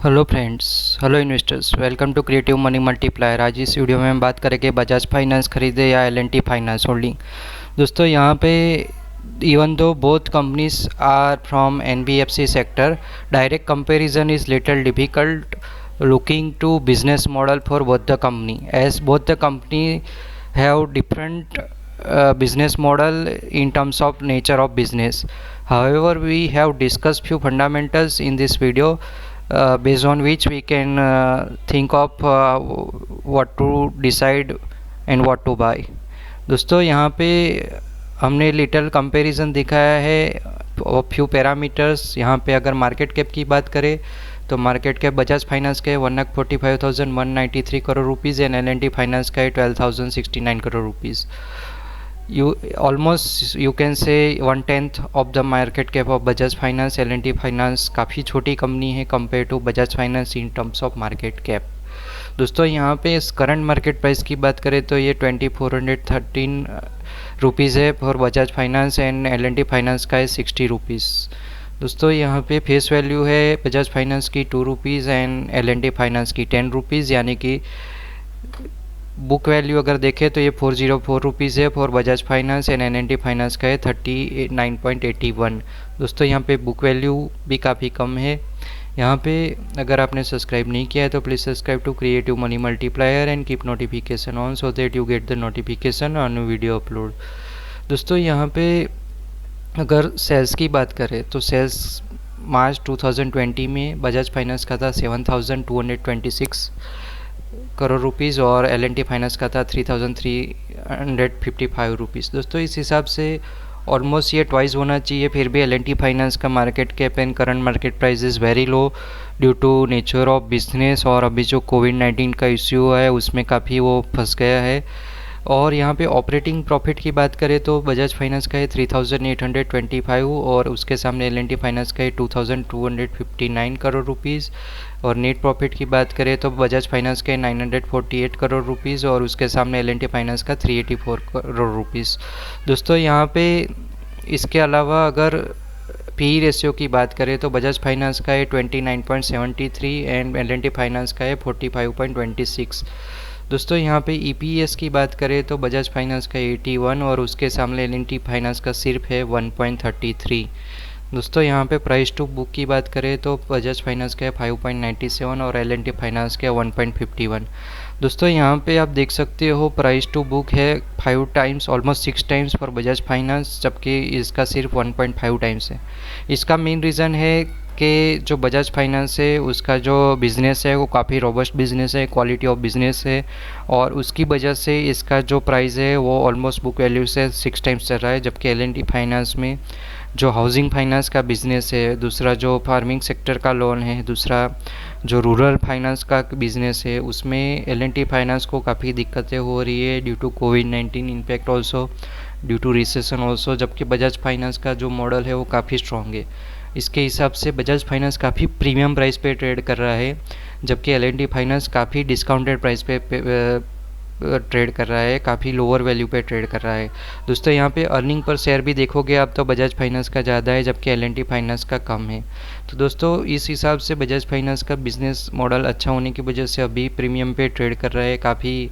Hello friends, hello investors, welcome to Creative Money Multiplier. आज इस video में हम बात करेंगे बजाज फाइनेंस खरीदे या एल&टी फाइनेंस होल्डिंग। दोस्तों यहाँ पे even though both companies are from NBFC sector, direct comparison is little difficult looking to business model for both the company, as both the company have different business model in terms of nature of business. However, we have discussed few fundamentals in this video based on which we can think of what to decide and what to buy. दोस्तों यहाँ पे हमने little comparison दिखाया है few parameters. यहाँ पे अगर market cap की बात करें तो मार्केट कैप बजाज फाइनेंस का है 1,45,193 crore rupees and L and T finance का है 12,069 crore rupees. You almost you can say 1/10 of the market cap of Bajaj finance. L and T finance काफ़ी छोटी कंपनी है compare to Bajaj finance in terms of market cap. दोस्तों यहाँ पे इस करंट मार्केट प्राइस की बात करें तो ये 2,413 रुपीज़ है for Bajaj finance and L and T finance का है 60 रुपीज़। दोस्तों यहाँ पे फेस वैल्यू है बजाज फाइनेंस की 2 रुपीज़ एंड एल&टी फाइनेंस की 10 रुपीज़, यानी कि बुक वैल्यू अगर देखें तो ये 404 रुपीज़ है for Bajaj finance and L and T finance का है 39.81। दोस्तों यहाँ पे बुक वैल्यू भी काफ़ी कम है। यहाँ पे अगर आपने सब्सक्राइब नहीं किया है तो please subscribe to Creative Money Multiplier and keep notification on so that you get the notification on video upload. दोस्तों यहाँ पे अगर सेल्स की बात करें तो सेल्स मार्च 2020 में बजाज फाइनेंस का था 7,226 करोड़ रुपीज़ और एल&टी फाइनेंस का था 3,355 रुपीज़। दोस्तों इस हिसाब से ऑलमोस्ट ये ट्वाइस होना चाहिए, फिर भी एल&टी फाइनेंस का market cap and current market price is very low due to nature of business, और अभी जो कोविड-19 का इश्यू है उसमें काफ़ी वो फंस गया है। और यहाँ पे ऑपरेटिंग प्रॉफिट की बात करें तो बजाज फाइनेंस का है 3,825 और उसके सामने एल&टी फाइनेंस का है 2,259 करोड़ रुपीज़। और नेट प्रॉफिट की बात करें तो बजाज फाइनेंस के 948 करोड़ रुपीज़ और उसके सामने एल&टी फाइनेंस का 384 करोड़ रुपीज़। दोस्तों यहाँ पे इसके अलावा अगर पी रेशियो की बात करें तो बजाज फाइनेंस का है 29.73 एंड एल&टी फाइनेंस का है 45.26। दोस्तों यहाँ पे ईपीएस की बात करें तो बजाज फाइनेंस का 81 और उसके सामने एल&टी फाइनेंस का सिर्फ है 1.33। दोस्तों यहाँ पे प्राइस टू बुक की बात करें तो बजाज फाइनेंस का है 5.97 और एल&टी फाइनेंस का 1.51। दोस्तों यहाँ पे आप देख सकते हो प्राइस टू बुक है 5 times, almost 6 times for Bajaj finance, जबकि इसका सिर्फ 1.5 टाइम्स है। इसका मेन रीज़न है कि जो बजाज फाइनेंस है उसका जो बिज़नेस है वो काफ़ी रोबस्ट बिज़नेस है, क्वालिटी ऑफ बिज़नेस है, और उसकी वजह से इसका जो प्राइस है वो ऑलमोस्ट बुक वैल्यू से 6 टाइम्स चल रहा है। जबकि एल&टी फाइनेंस में जो हाउसिंग फाइनेंस का बिज़नेस है, दूसरा जो फार्मिंग सेक्टर का लोन है, दूसरा जो रूरल फाइनेंस का बिज़नेस है, उसमें एल&टी फाइनेंस को काफ़ी दिक्कतें हो रही है ड्यू टू कोविड-19 impact also, due to recession also. जबकि बजाज फाइनेंस का जो मॉडल है वो काफ़ी स्ट्रॉन्ग है। इसके हिसाब से बजाज फाइनेंस काफ़ी प्रीमियम प्राइस पे ट्रेड कर रहा है, जबकि एल&टी फाइनेंस काफ़ी डिस्काउंटेड प्राइस पे ट्रेड कर रहा है, काफ़ी लोअर वैल्यू पे ट्रेड कर रहा है। दोस्तों यहाँ पे अर्निंग पर शेयर भी देखोगे आप तो बजाज फाइनेंस का ज़्यादा है जबकि एल&टी फाइनेंस का कम है। तो दोस्तों इस हिसाब से बजाज फाइनेंस का बिज़नेस मॉडल अच्छा होने की वजह से अभी प्रीमियम पे ट्रेड कर रहा है, काफ़ी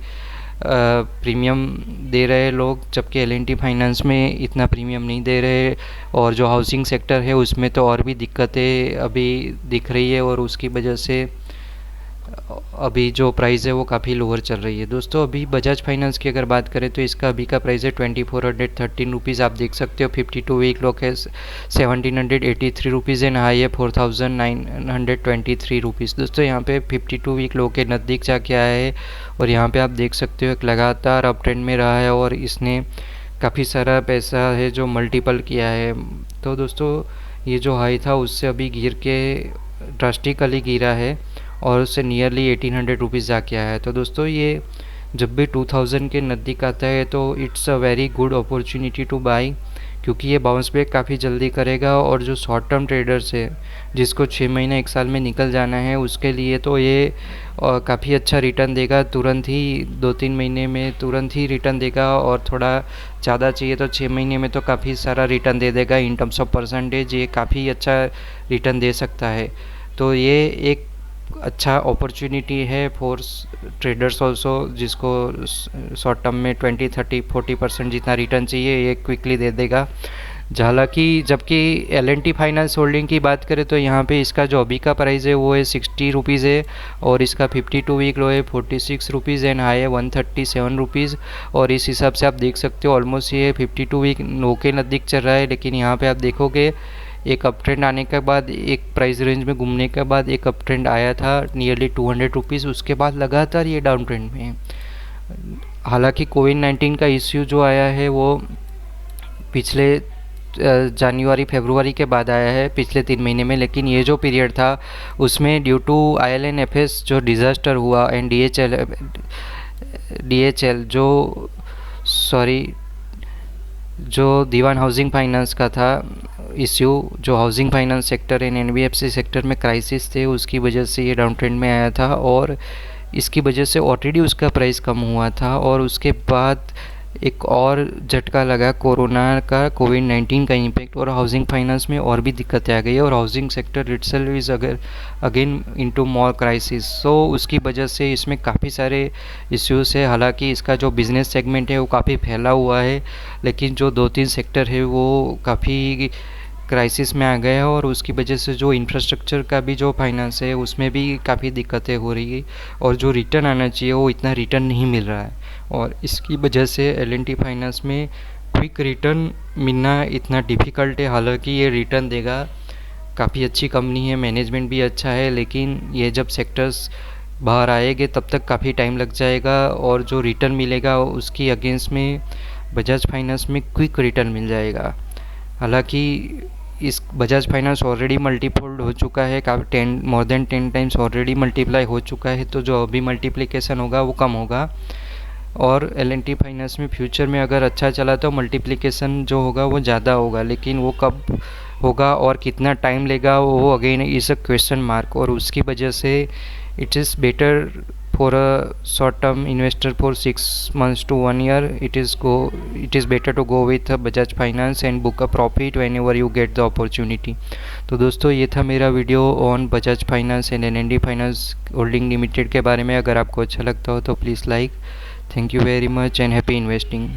प्रीमियम दे रहे हैं लोग, जबकि एल&टी फाइनेंस में इतना प्रीमियम नहीं दे रहे। और जो हाउसिंग सेक्टर है उसमें तो और भी दिक्कतें अभी दिख रही है और उसकी वजह से अभी जो प्राइस है वो काफ़ी लोअर चल रही है। दोस्तों अभी बजाज फाइनेंस की अगर बात करें तो इसका अभी का प्राइस है 2,413 रुपीज़, आप देख सकते हो। 52 वीक लो है 1,783 रुपीज़ एंड हाई है 4,923 रुपीज़। दोस्तों यहाँ पे 52 वीक लो के नज़दीक जाके आया है और यहाँ पे आप देख सकते हो एक लगातार अप ट्रेंड में रहा है और इसने काफ़ी सारा पैसा है जो मल्टीपल किया है। तो दोस्तों ये जो हाई था उससे अभी गिर के ड्रास्टिकली गिरा है और उससे नियरली 1,800 रुपीज़ जाके आया है। तो दोस्तों ये जब भी 2000 के नज़दीक आता है तो it's a very good opportunity two by, क्योंकि ये बाउंस बैक काफ़ी जल्दी करेगा। और जो शॉर्ट टर्म ट्रेडर्स है जिसको 6 महीने 1 साल में निकल जाना है उसके लिए तो ये काफ़ी अच्छा रिटर्न देगा, तुरंत ही 2-3 महीने में तुरंत ही रिटर्न देगा। और थोड़ा ज़्यादा चाहिए तो 6 महीने में तो काफ़ी सारा रिटर्न दे देगा। इन टर्म्स ऑफ परसेंटेज ये काफ़ी अच्छा रिटर्न दे सकता है। तो ये एक अच्छा अपॉर्चुनिटी है फॉर ट्रेडर्स ऑल्सो, जिसको शॉर्ट टर्म में 20, 30, 40% जितना रिटर्न चाहिए ये क्विकली दे देगा। हालांकि जबकि L&T फाइनेंस होल्डिंग की बात करें तो यहाँ पे इसका जो अभी का प्राइस है वो है 60 रुपीज़ है, और इसका 52 वीक लो है 46 रुपीज़ एंड हाई है 137 रुपीज़। और इस हिसाब से आप देख सकते हो ऑलमोस्ट ये 52 वीक लो के नज़दीक चल रहा है। लेकिन यहाँ पे आप देखोगे एक अप ट्रेंड आने के बाद, एक प्राइस रेंज में घूमने के बाद एक अप ट्रेंड आया था नियरली 200 रुपीज़, उसके बाद लगातार ये डाउन ट्रेंड में है। हालांकि कोविड-19 का इश्यू जो आया है वो पिछले जनवरी फरवरी के बाद आया है, पिछले 3 महीने में। लेकिन ये जो पीरियड था उसमें ड्यू टू IL&FS जो डिज़ास्टर हुआ एंड DHL जो दीवान हाउसिंग फाइनेंस का था इश्यू, जो housing finance sector and NBFC sector में क्राइसिस थे, उसकी वजह से ये डाउन ट्रेंड में आया था। और इसकी वजह से ऑलरेडी उसका प्राइस कम हुआ था, और उसके बाद एक और झटका लगा कोरोना का, कोविड-19 का इम्पैक्ट, और हाउसिंग फाइनेंस में और भी दिक्कतें आ गई और housing sector itself is again into more crisis. So उसकी वजह से इसमें काफ़ी सारे इश्यूज़ है। हालांकि इसका जो बिज़नेस सेगमेंट है वो काफ़ी फैला हुआ है, लेकिन जो 2-3 सेक्टर है वो काफ़ी क्राइसिस में आ गया है, और उसकी वजह से जो इंफ्रास्ट्रक्चर का भी जो फाइनेंस है उसमें भी काफ़ी दिक्कतें हो रही है, और जो रिटर्न आना चाहिए वो इतना रिटर्न नहीं मिल रहा है। और इसकी वजह से L&T फाइनेंस में क्विक रिटर्न मिलना इतना डिफ़िकल्ट है। हालांकि ये रिटर्न देगा, काफ़ी अच्छी कंपनी है, मैनेजमेंट भी अच्छा है, लेकिन ये जब सेक्टर्स बाहर आएंगे तब तक काफ़ी टाइम लग जाएगा, और जो रिटर्न मिलेगा उसकी अगेंस्ट में बजाज फाइनेंस में क्विक रिटर्न मिल जाएगा। हालांकि इस बजाज फाइनेंस ऑलरेडी मल्टीफोल्ड हो चुका है, काफ़ी more than 10 times already multiply हो चुका है, तो जो अभी मल्टीप्लिकेशन होगा वो कम होगा। और L&T फाइनेंस में फ्यूचर में अगर अच्छा चला तो मल्टीप्लिकेशन जो होगा वो ज़्यादा होगा, लेकिन वो कब होगा और कितना टाइम लेगा वो again is a question mark. और उसकी वजह से it is better for a short term investor for 6 months to 1 year, it is better to go with Bajaj Finance and book a profit whenever you get the opportunity। तो दोस्तों ये था मेरा video on Bajaj finance and L&T finance holding limited के बारे में। अगर आपको अच्छा लगता हो तो please like. Thank you very much and happy investing.